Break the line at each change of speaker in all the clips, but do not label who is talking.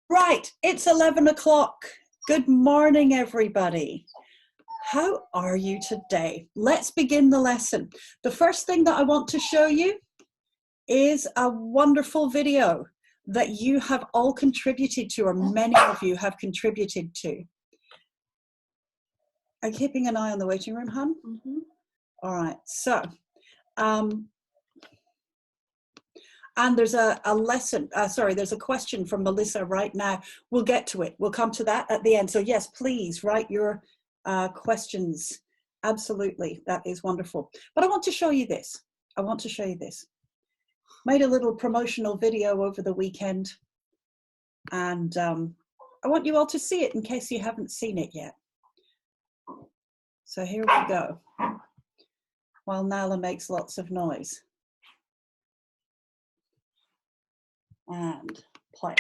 Right, it's 11 o'clock. Good morning, everybody. How are you today? Let's begin the lesson. The first thing that I want to show you is a wonderful video that you have all contributed to, or many of you have contributed to. Are you keeping an eye on the waiting room, hon? Mm-hmm. All right, so, and there's a lesson, there's a question from Melissa right now. We'll get to it. We'll come to that at the end. So yes, please write your questions. Absolutely, that is wonderful. But I want to show you this. Made a little promotional video over the weekend, and I want you all to see it in case you haven't seen it yet. So here we go. While Nala makes lots of noise. And play.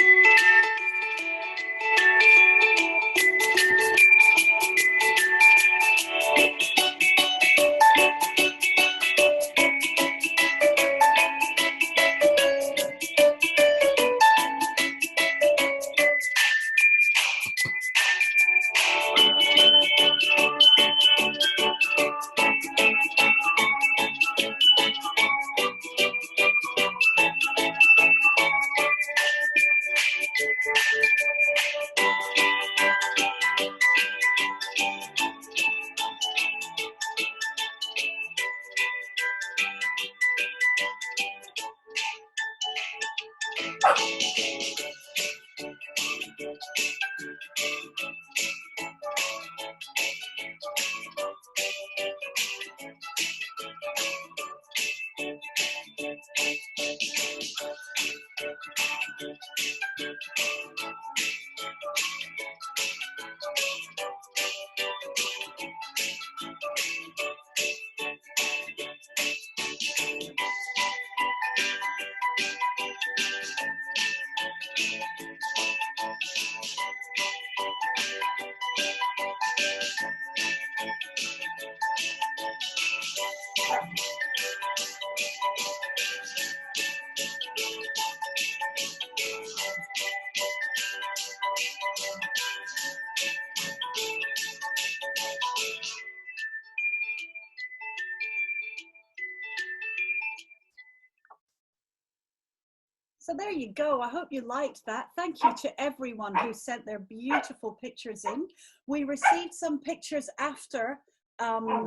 So there you go. I hope you liked that. Thank you to everyone who sent their beautiful pictures in. We received some pictures after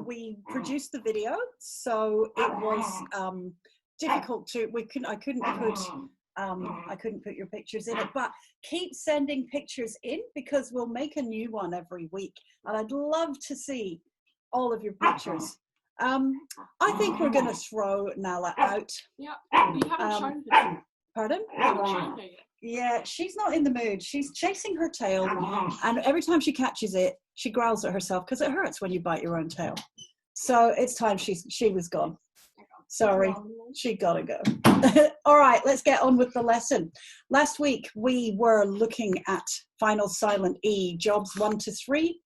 we produced the video, so it was difficult to. I couldn't put your pictures in it, but keep sending pictures in because we'll make a new one every week, and I'd love to see all of your pictures. I think we're going to throw Nala out.
Yeah, we haven't shown her.
Pardon? Yeah, she's not in the mood. She's chasing her tail, and every time she catches it, she growls at herself because it hurts when you bite your own tail. So it's time she was gone. Sorry, she gotta go. All right, let's get on with the lesson. Last week we were looking at final silent E, jobs 1 to 3.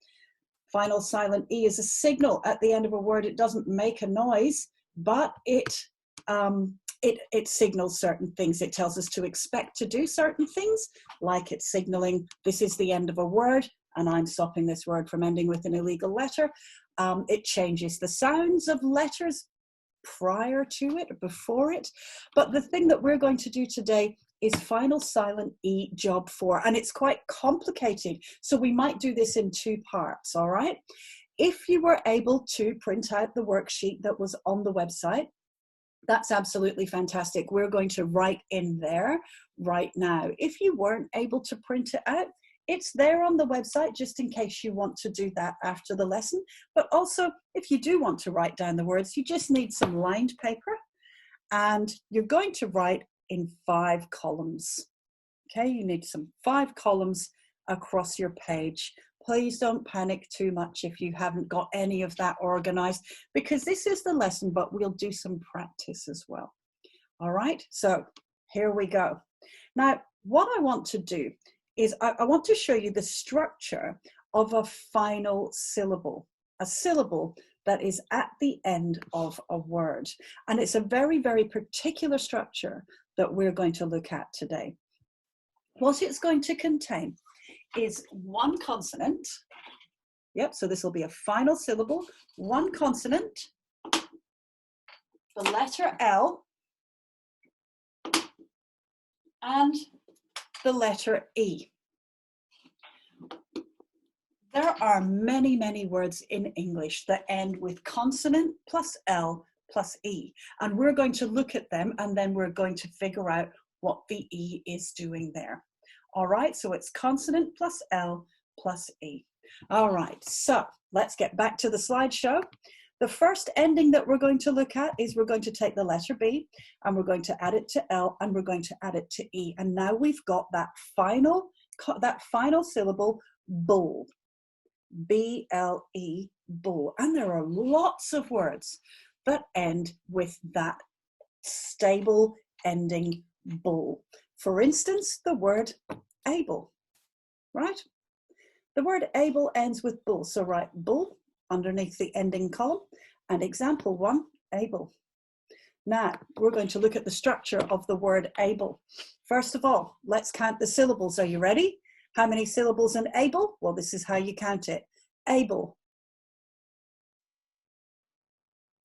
Final silent E is a signal at the end of a word. It doesn't make a noise, but it signals certain things. It tells us to expect to do certain things, like it's signaling this is the end of a word, and I'm stopping this word from ending with an illegal letter. It changes the sounds of letters prior to it, before it. But the thing that we're going to do today is final silent E, job 4, and it's quite complicated. So we might do this in 2 parts, all right? If you were able to print out the worksheet that was on the website, that's absolutely fantastic. We're going to write in there right now. If you weren't able to print it out, it's there on the website just in case you want to do that after the lesson. But also, if you do want to write down the words, you just need some lined paper, and you're going to write in 5 columns. Okay, you need some 5 columns across your page. Please don't panic too much if you haven't got any of that organized, because this is the lesson, but we'll do some practice as well. All right, so here we go. Now, what I want to do is I want to show you the structure of a final syllable, a syllable that is at the end of a word. And it's a very, very particular structure that we're going to look at today. What it's going to contain is one consonant. Yep, so this will be a final syllable, one consonant, the letter L, and the letter E. There are many, many words in English that end with consonant plus L plus E. And we're going to look at them and then we're going to figure out what the E is doing there. All right, so it's consonant plus L plus E. All right, so let's get back to the slideshow. The first ending that we're going to look at is we're going to take the letter B and we're going to add it to L and we're going to add it to E. And now we've got that final syllable, bull. B-L-E, bull. And there are lots of words that end with that stable ending bull. For instance, the word able, right? The word able ends with bull. So write bull underneath the ending column and example 1, able. Now, we're going to look at the structure of the word able. First of all, let's count the syllables. Are you ready? How many syllables in able? Well, this is how you count it. Able.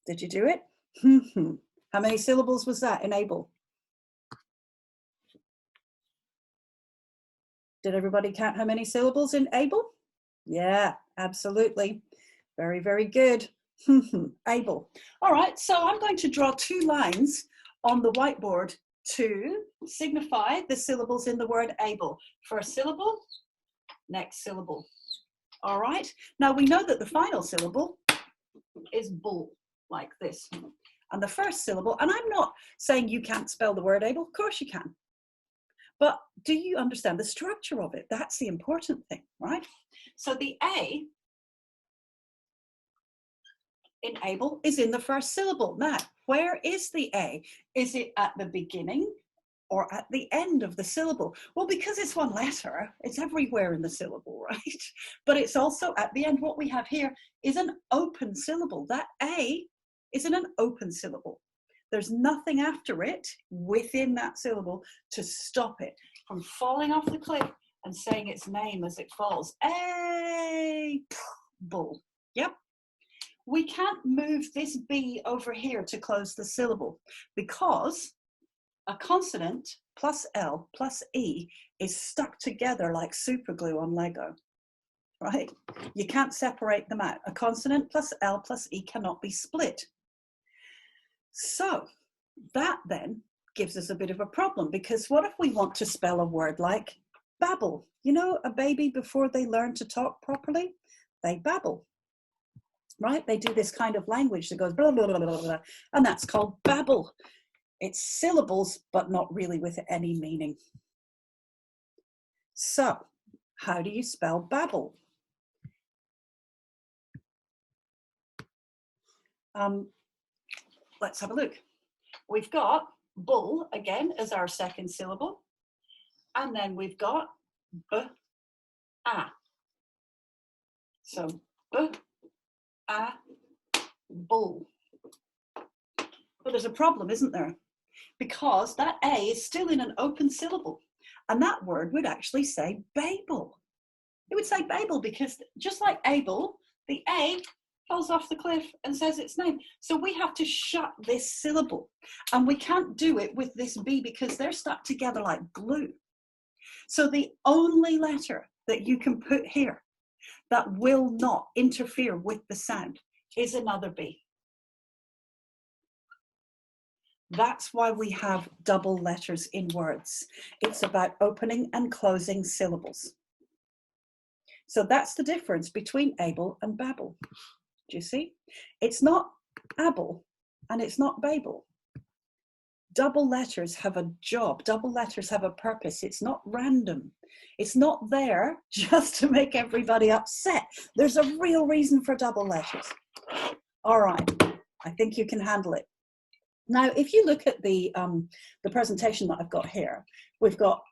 Did you do it? How many syllables was that in able? Did everybody count how many syllables in able? Yeah, absolutely. Very, very good. Able. All right, so I'm going to draw 2 lines on the whiteboard to signify the syllables in the word able. First syllable, next syllable. All right, now we know that the final syllable is bull, like this. And the first syllable, and I'm not saying you can't spell the word able, of course you can. But do you understand the structure of it? That's the important thing, right? So the A in able is in the first syllable. Now, where is the A? Is it at the beginning or at the end of the syllable? Well, because it's one letter, it's everywhere in the syllable, right? But it's also at the end. What we have here is an open syllable. That A is in an open syllable. There's nothing after it within that syllable to stop it from falling off the cliff and saying its name as it falls. A bull. Yep. We can't move this B over here to close the syllable because a consonant plus L plus E is stuck together like super glue on Lego, right? You can't separate them out. A consonant plus L plus E cannot be split. So that then gives us a bit of a problem, because what if we want to spell a word like babble? You know, a baby before they learn to talk properly, they babble, right? They do this kind of language that goes blah, blah, blah, blah, blah, and that's called babble. It's syllables, but not really with any meaning. So how do you spell babble? Let's have a look. We've got bull again as our second syllable, and then we've got b-a. So b-a, bull. But there's a problem, isn't there? Because that A is still in an open syllable, and that word would actually say Babel. It would say Babel because just like able, the A falls off the cliff and says its name. So we have to shut this syllable, and we can't do it with this B because they're stuck together like glue. So the only letter that you can put here that will not interfere with the sound is another B. That's why we have double letters in words. It's about opening and closing syllables. So that's the difference between able and babble. Do you see? It's not able and it's not babel. Double letters have a job. Double letters have a purpose. It's not random. It's not there just to make everybody upset. There's a real reason for double letters. All right, I think you can handle it. Now, if you look at the presentation that I've got here, we've got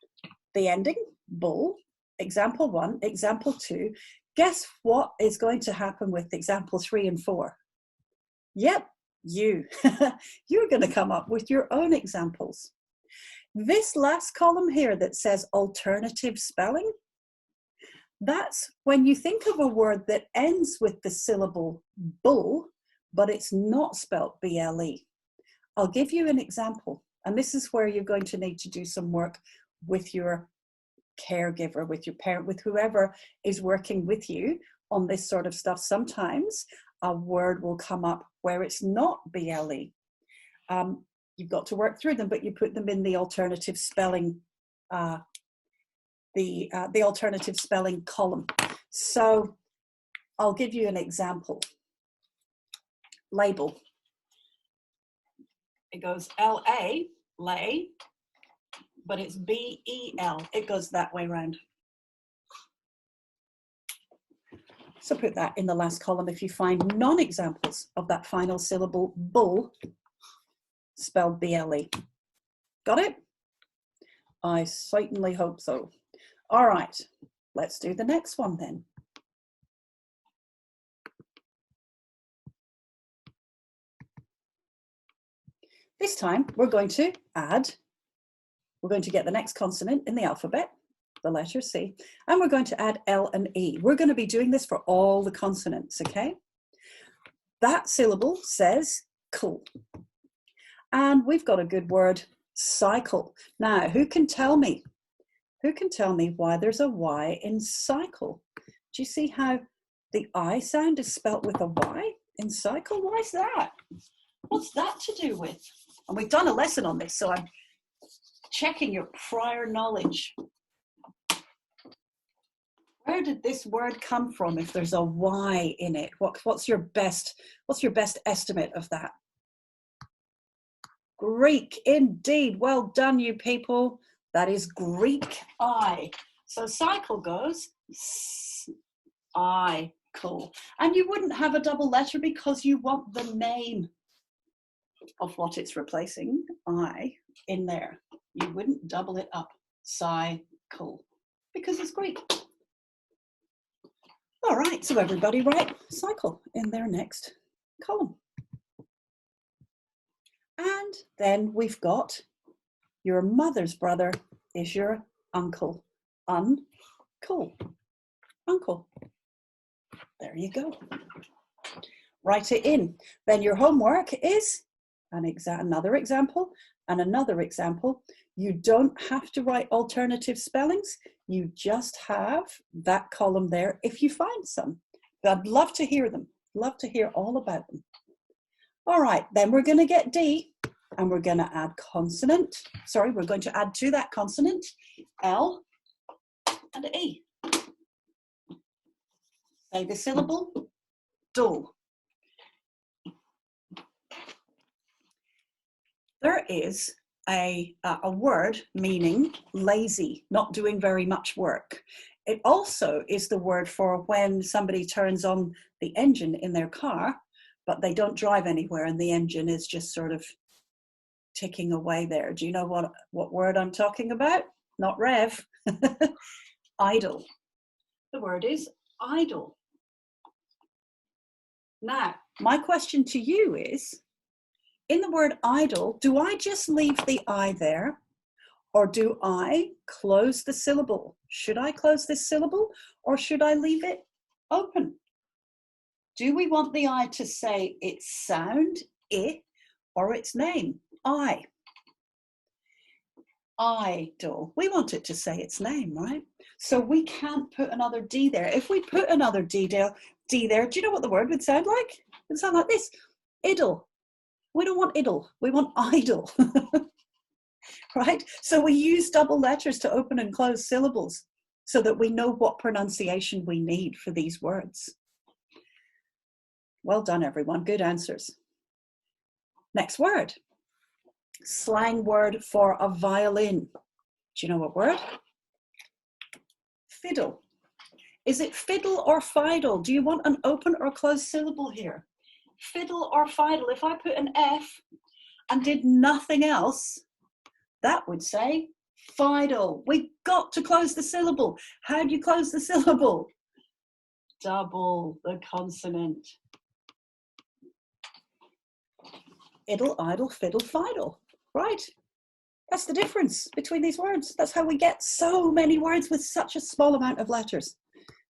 the ending, bull, example 1, example 2. Guess what is going to happen with example 3 and 4? Yep, you. You're going to come up with your own examples. This last column here that says alternative spelling, that's when you think of a word that ends with the syllable bull, but it's not spelt B-L-E. I'll give you an example, and this is where you're going to need to do some work with your caregiver, with your parent, with whoever is working with you on this sort of stuff. Sometimes a word will come up where it's not B-L-E. You've got to work through them, but you put them in the alternative spelling, the alternative spelling column. So I'll give you an example. Label. It goes L-A, lay, but it's B-E-L. It goes that way round. So put that in the last column if you find non-examples of that final syllable, bull, spelled B-L-E. Got it? I certainly hope so. All right, let's do the next one then. This time we're going to get the next consonant in the alphabet, the letter C, and we're going to add L and E. We're going to be doing this for all the consonants, okay? That syllable says cool. And we've got a good word, cycle. Now, who can tell me why there's a Y in cycle? Do you see how the I sound is spelt with a Y in cycle? Why is that? What's that to do with? And we've done a lesson on this, so I'm checking your prior knowledge. Where did this word come from if there's a Y in it? What's your best estimate of that? Greek, indeed. Well done, you people. That is Greek I. So cycle goes I. Cool. And you wouldn't have a double letter because you want the name of what it's replacing, I, in there. You wouldn't double it up, cycle, because it's Greek. All right, so everybody write cycle in their next column. And then we've got your mother's brother is your uncle. Uncool. Uncle. There you go. Write it in. Then your homework is another example and another example. You don't have to write alternative spellings. You just have that column there if you find some. I'd love to hear them. Love to hear all about them. All right, then we're going to get D and we're going to add we're going to add to that consonant L and E. Say the syllable, dull. There is a word meaning lazy, not doing very much work. It also is the word for when somebody turns on the engine in their car, but they don't drive anywhere and the engine is just sort of ticking away there. Do you know what word I'm talking about? Not rev. Idle. The word is idle. Now, my question to you is, in the word idle, do I just leave the I there? Or do I close the syllable? Should I close this syllable or should I leave it open? Do we want the I to say its sound, I, or its name, I? Idle. We want it to say its name, right? So we can't put another D there. If we put another D there, do you know what the word would sound like? It would sound like this, idle. We don't want idle, we want idle. Right? So we use double letters to open and close syllables so that we know what pronunciation we need for these words. Well done, everyone. Good answers. Next word. Slang word for a violin. Do you know what word? Fiddle. Is it fiddle or fiddle? Do you want an open or closed syllable here? Fiddle or fiddle? If I put an F and did nothing else, that would say fiddle. We got to close the syllable. How do you close the syllable? Double the consonant. Iddle, idle, fiddle, fiddle. Right. That's the difference between these words. That's how we get so many words with such a small amount of letters.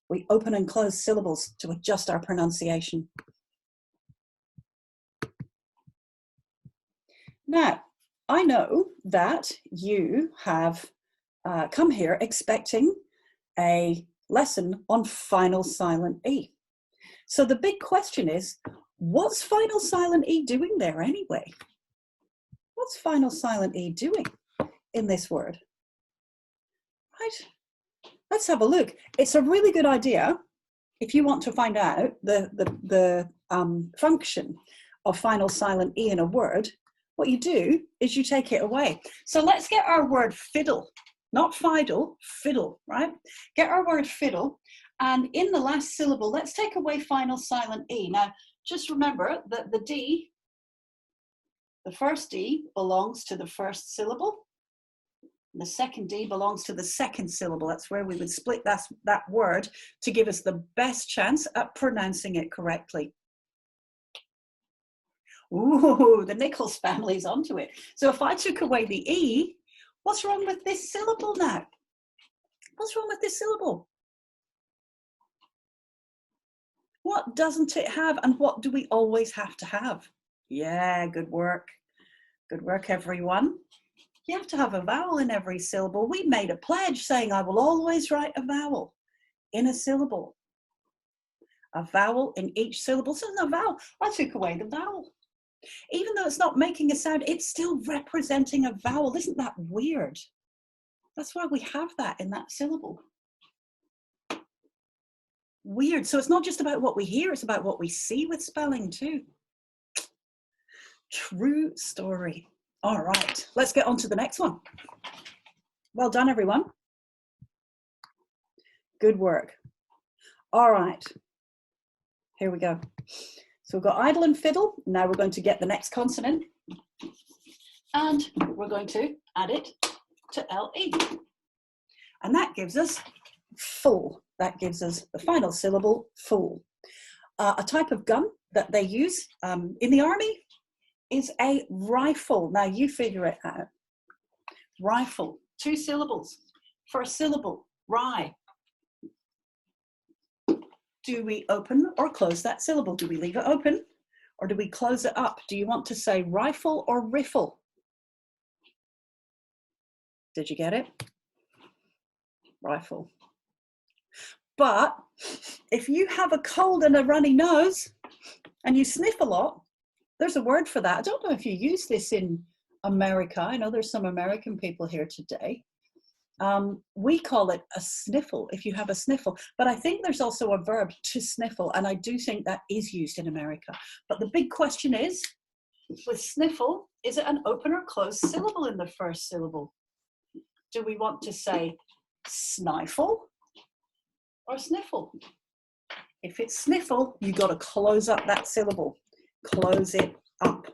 We open and close syllables to adjust our pronunciation. Now, I know that you have come here expecting a lesson on final silent E. So the big question is, what's final silent E doing there anyway? What's final silent E doing in this word? Right, let's have a look. It's a really good idea if you want to find out the function of final silent E in a word. What you do is you take it away. So let's get our word fiddle, not fiddle, fiddle, right? Get our word fiddle, and in the last syllable, let's take away final silent E. Now, just remember that the D, the first D belongs to the first syllable. The second D belongs to the second syllable. That's where we would split that word to give us the best chance at pronouncing it correctly. Ooh, the Nichols family's onto it. So if I took away the E, what's wrong with this syllable now? What's wrong with this syllable? What doesn't it have, and what do we always have to have? Yeah, good work. Good work, everyone. You have to have a vowel in every syllable. We made a pledge saying I will always write a vowel in a syllable. A vowel in each syllable. So no vowel. I took away the vowel. Even though it's not making a sound, it's still representing a vowel. Isn't that weird? That's why we have that in that syllable. Weird. So it's not just about what we hear, it's about what we see with spelling too. True story. All right, let's get on to the next one. Well done, everyone. Good work. All right, here we go. So we've got idle and fiddle. Now we're going to get the next consonant and we're going to add it to LE. And that gives us full. That gives us the final syllable, full. A type of gun that they use in the army is a rifle. Now you figure it out. Rifle, 2 syllables. First syllable, rye. Do we open or close that syllable? Do we leave it open or do we close it up? Do you want to say rifle or riffle? Did you get it? Rifle. But if you have a cold and a runny nose and you sniff a lot, there's a word for that. I don't know if you use this in America. I know there's some American people here today. We call it a sniffle if you have a sniffle, but I think there's also a verb to sniffle, and I do think that is used in America. But the big question is, with sniffle, is it an open or closed syllable in the first syllable? Do we want to say snifle or sniffle? If it's sniffle, you've got to close up that syllable. Close it up.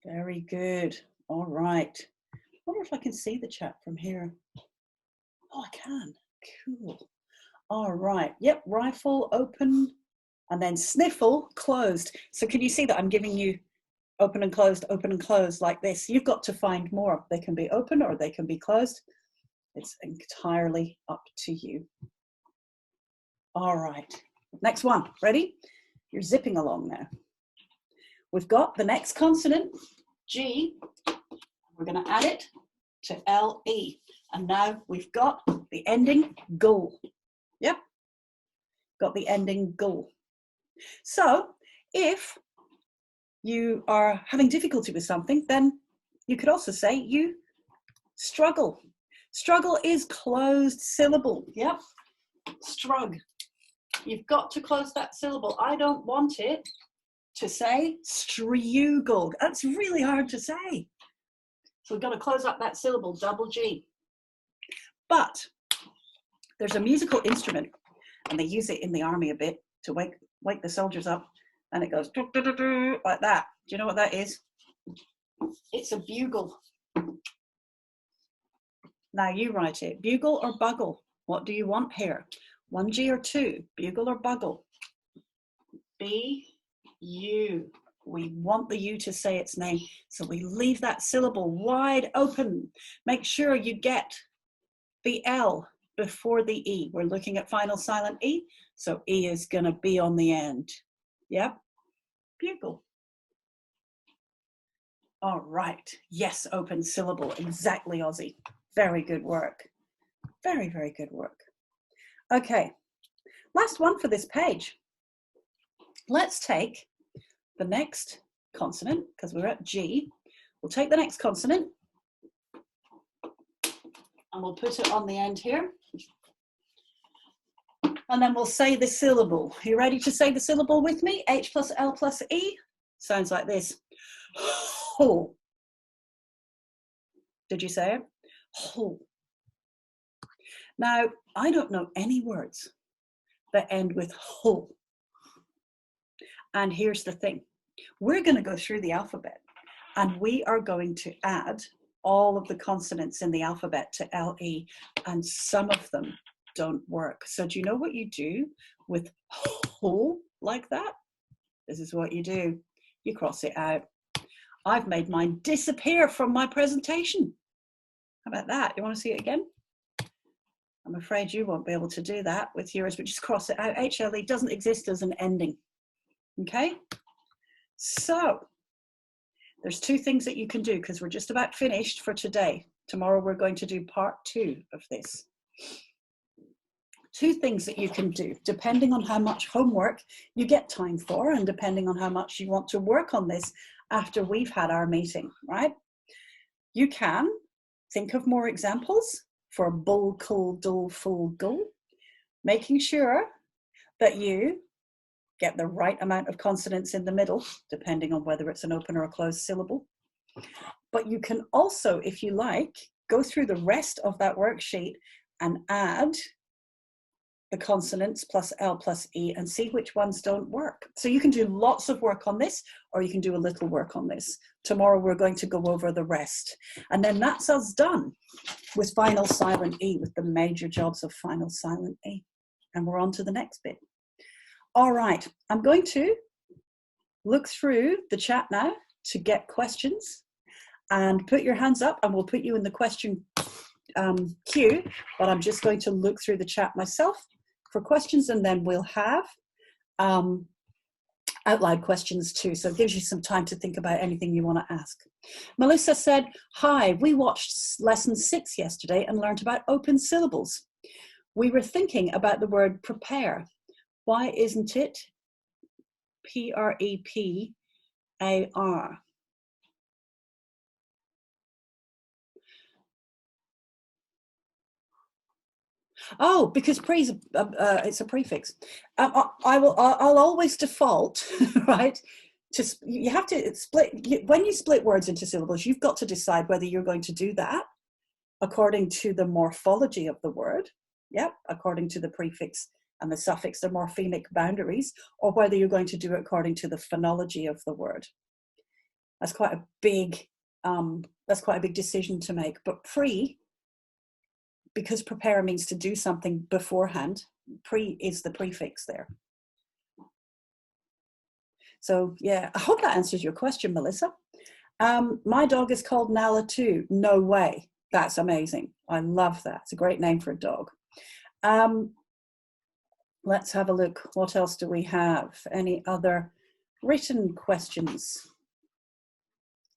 Very good. All right. I wonder if I can see the chat from here. Oh, I can. Cool. All right. Yep. Rifle, open, and then sniffle, closed. So can you see that I'm giving you open and closed like this? You've got to find more. They can be open or they can be closed. It's entirely up to you. All right. Next one. Ready? You're zipping along now. We've got the next consonant, G. We're going to add it to LE. And now we've got the ending gull. Yep. Got the ending gull. So if you are having difficulty with something, then you could also say you struggle. Struggle is closed syllable. Yep. Strug. You've got to close that syllable. I don't want it to say struggle. That's really hard to say. So we've got to close up that syllable, double G. But there's a musical instrument, and they use it in the army a bit to wake the soldiers up, and it goes like that. Do you know what that is? It's a bugle. Now you write it. Bugle or bugle? What do you want here? 1G or 2? Bugle or bugle? B-U. We want the U to say its name. So we leave that syllable wide open. Make sure you get the L before the E. We're looking at final silent E. So E is going to be on the end. Yep. Bugle. All right. Yes, open syllable. Exactly, Aussie. Very good work. Very, very good work. Okay. Last one for this page. Let's take the next consonant, because we're at G. We'll take the next consonant and we'll put it on the end here. And then we'll say the syllable. You ready to say the syllable with me? H plus L plus E. Sounds like this. Ho. Did you say it? Ho. Now, I don't know any words that end with ho. And here's the thing. We're going to go through the alphabet and we are going to add all of the consonants in the alphabet to LE, and some of them don't work. So do you know what you do with ho like that? This is what you do. You cross it out. I've made mine disappear from my presentation. How about that? You want to see it again? I'm afraid you won't be able to do that with yours, but just cross it out. HLE doesn't exist as an ending. Okay? So there's two things that you can do because we're just about finished for today. Tomorrow we're going to do part 2 of this. Two things that you can do depending on how much homework you get time for and depending on how much you want to work on this after we've had our meeting, right? You can think of more examples for bull, cull, dull, full, gull, making sure that you get the right amount of consonants in the middle, depending on whether it's an open or a closed syllable. But you can also, if you like, go through the rest of that worksheet and add the consonants plus L plus E and see which ones don't work. So you can do lots of work on this, or you can do a little work on this. Tomorrow we're going to go over the rest. And then that's us done with final silent E, with the major jobs of final silent E. And we're on to the next bit. All right, I'm going to look through the chat now to get questions, and put your hands up and we'll put you in the question queue, but I'm just going to look through the chat myself for questions, and then we'll have out loud questions too, so it gives you some time to think about anything you want to ask. Melissa said, hi, we watched lesson 6 yesterday and learned about open syllables. We were thinking about the word prepare. Why isn't it P-R-E-P-A-R? Oh, because pre's it's a prefix. I'll always default, right? You have to split, when you split words into syllables, you've got to decide whether you're going to do that according to the morphology of the word, yep, according to the prefix and the suffix, the morphemic boundaries, or whether you're going to do it according to the phonology of the word. That's quite a big decision to make. But because prepare means to do something beforehand, pre is the prefix there. So yeah, I hope that answers your question, Melissa. My dog is called Nala too. No way. That's amazing. I love that. It's a great name for a dog. Let's have a look. What else do we have? Any other written questions?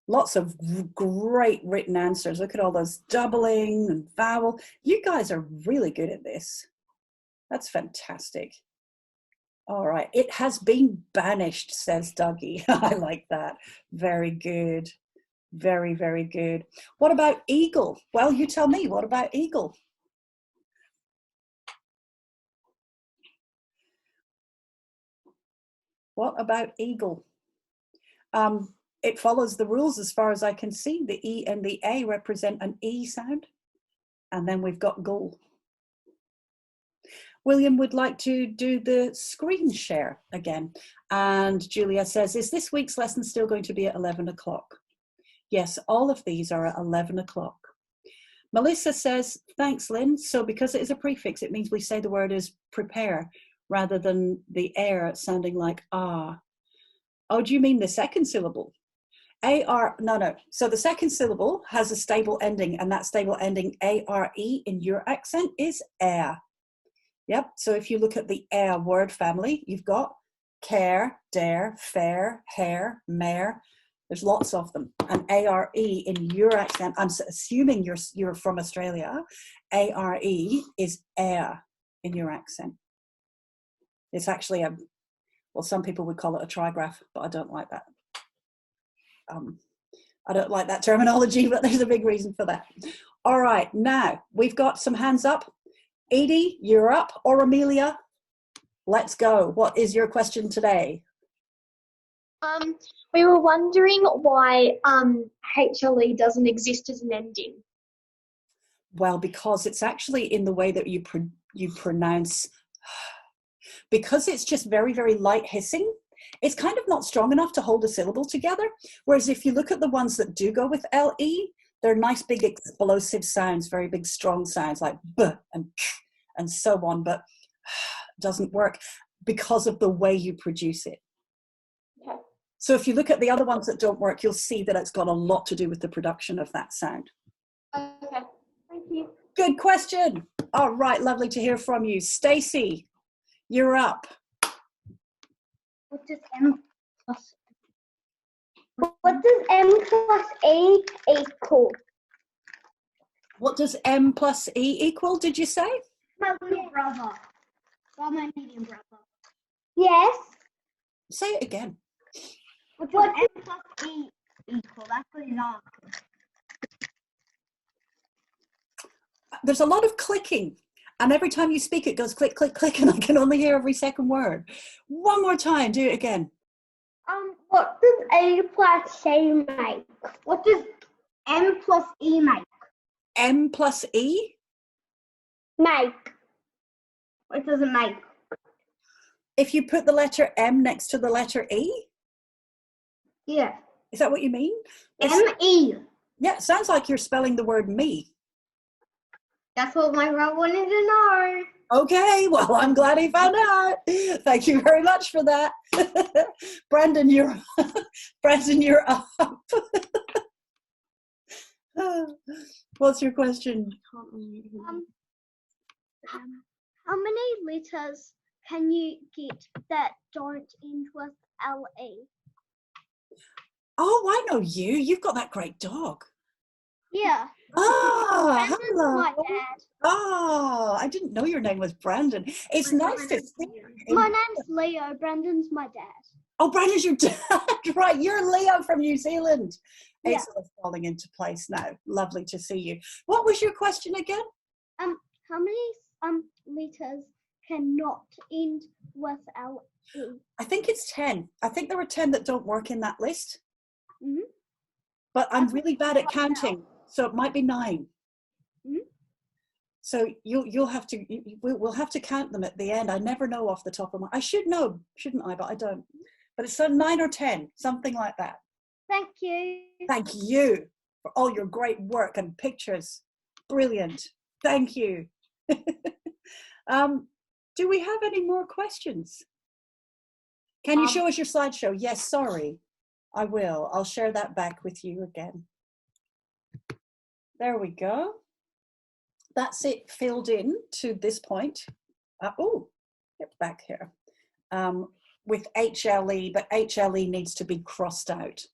Lots of great written answers. Look at all those doubling and vowel. You guys are really good at this. That's fantastic. All right. It has been banished, says Dougie. I like that. Very good. Very, very good. What about eagle? Well, you tell me. What about eagle? What about eagle? It follows the rules as far as I can see. The E and the A represent an E sound. And then we've got gull. William would like to do the screen share again. And Julia says, is this week's lesson still going to be at 11 o'clock? Yes, all of these are at 11 o'clock. Melissa says, thanks, Lynn. So because it is a prefix, it means we say the word is prepare rather than the air sounding like ah. Oh, do you mean the second syllable? No. So the second syllable has a stable ending, and that stable ending, A-R-E, in your accent is air. Yep. So if you look at the air word family, you've got care, dare, fair, hair, mare. There's lots of them. And A-R-E in your accent, I'm assuming you're from Australia, A-R-E is air in your accent. It's actually well, some people would call it a trigraph, but I don't like that. I don't like that terminology, but there's a big reason for that. All right, now we've got some hands up. Edie, you're up, or Amelia, let's go. What is your question today?
We were wondering why HLE doesn't exist as an ending.
Well, because it's actually in the way that you pronounce, because it's just very, very light hissing. It's kind of not strong enough to hold a syllable together. Whereas if you look at the ones that do go with LE, they're nice, big, explosive sounds, very big, strong sounds like B and so on, but doesn't work because of the way you produce it.
Okay.
So if you look at the other ones that don't work, you'll see that it's got a lot to do with the production of that sound.
Okay, thank you.
Good question. All right, lovely to hear from you. Stacey, you're up.
What does M plus E equal?
What does M plus E equal, did you say?
My little brother. Well, my medium brother. Yes.
Say it again.
What does M plus E equal? That's what he's asking.
There's a lot of clicking, and every time you speak it goes click, click, click, and I can only hear every second word. One more time, do it again.
What does A plus C make? What does M plus E make?
M plus E?
Make. What does it make?
If you put the letter M next to the letter E?
Yeah.
Is that what you mean?
M-E.
Yeah, it sounds like you're spelling the word me.
That's what my brother wanted to know.
Okay, well, I'm glad he found out. Thank you very much for that. Brandon, you're up. What's your question?
How many letters can you get that don't end with L-E?
Oh, I know you. You've got that great dog.
Yeah.
Ah,
Brandon's
hello.
my dad.
Oh, I didn't know your name was Brandon. It's nice to see you.
My name's Leo. Brandon's my dad.
Oh, Brandon's your dad, right? You're Leo from New Zealand.
Yeah.
It's all falling into place now. Lovely to see you. What was your question again?
How many letters cannot end with L-E?
I think it's 10. I think there are 10 that don't work in that list.
Mhm.
But I'm
That's
really bad at counting, so it might be 9.
Mhm.
So you'll have to we'll have to count them at the end. I never know off the top of my. I should know, shouldn't I? But I don't. But it's 9 or 10, something like that.
Thank you.
Thank you for all your great work and pictures. Brilliant. Thank you. Do we have any more questions? Can you show us your slideshow? Yes, sorry. I will. I'll share that back with you again. There we go. That's it filled in to this point. Get back here. With HLE, but HLE needs to be crossed out.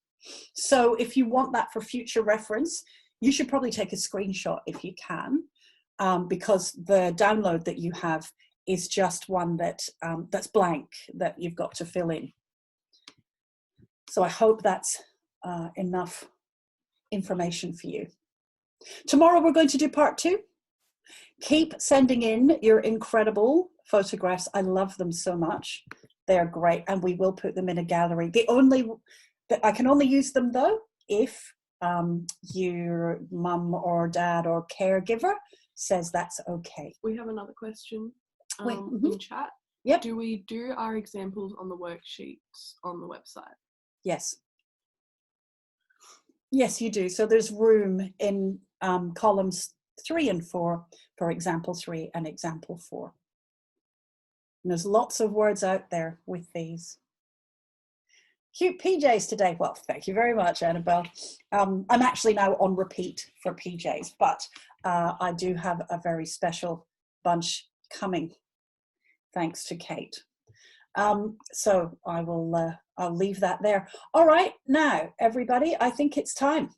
So if you want that for future reference, you should probably take a screenshot if you can, because the download that you have is just one that that's blank, that you've got to fill in. So I hope that's enough information for you. Tomorrow we're going to do part 2. Keep sending in your incredible photographs. I love them so much. They're great, and we will put them in a gallery. I can only use them though if your mum or dad or caregiver says that's okay.
We have another question
Mm-hmm.
in chat.
Yep.
Do we do our examples on the worksheets on the website?
Yes. Yes, you do. So there's room in columns 3 and 4 for example 3 and example 4. And there's lots of words out there with these. Cute PJs today. Well, thank you very much, Annabelle. I'm actually now on repeat for PJs, but I do have a very special bunch coming, thanks to Kate. So I will, I'll leave that there. All right, now, everybody, I think it's time.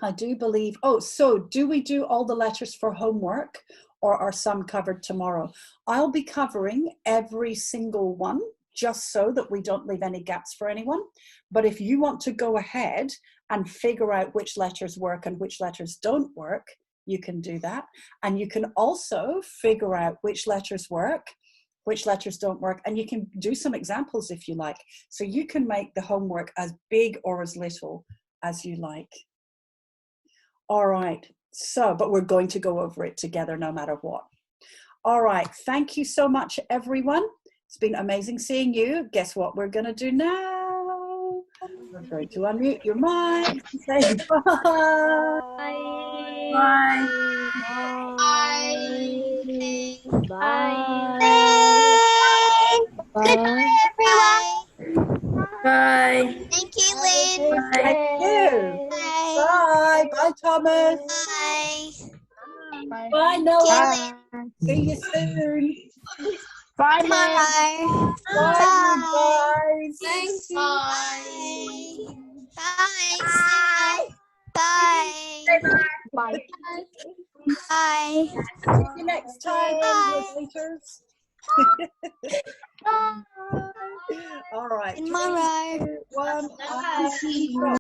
I do believe, oh, so do we do all the letters for homework, or are some covered tomorrow? I'll be covering every single one, just so that we don't leave any gaps for anyone. But if you want to go ahead and figure out which letters work and which letters don't work, you can do that. And you can also figure out which letters work, which letters don't work, and you can do some examples if you like. So you can make the homework as big or as little as you like. All right, so, but we're going to go over it together no matter what. All right, thank you so much, everyone. It's been amazing seeing you. Guess what we're going to do now? We're going to unmute your mic and say bye.
Bye.
Bye.
Bye.
Goodbye, everyone.
Bye.
Thank you, Lynn.
Thank you. Bye. Bye, Thomas.
Bye.
Bye.
Bye, Noah.
Bye.
See you soon.
Bye.
Bye.
Bye, guys.
Thanks. Bye. Bye. Bye.
Bye.
Bye.
See you next time, translators. All right.
Tomorrow.
3, 2, 1.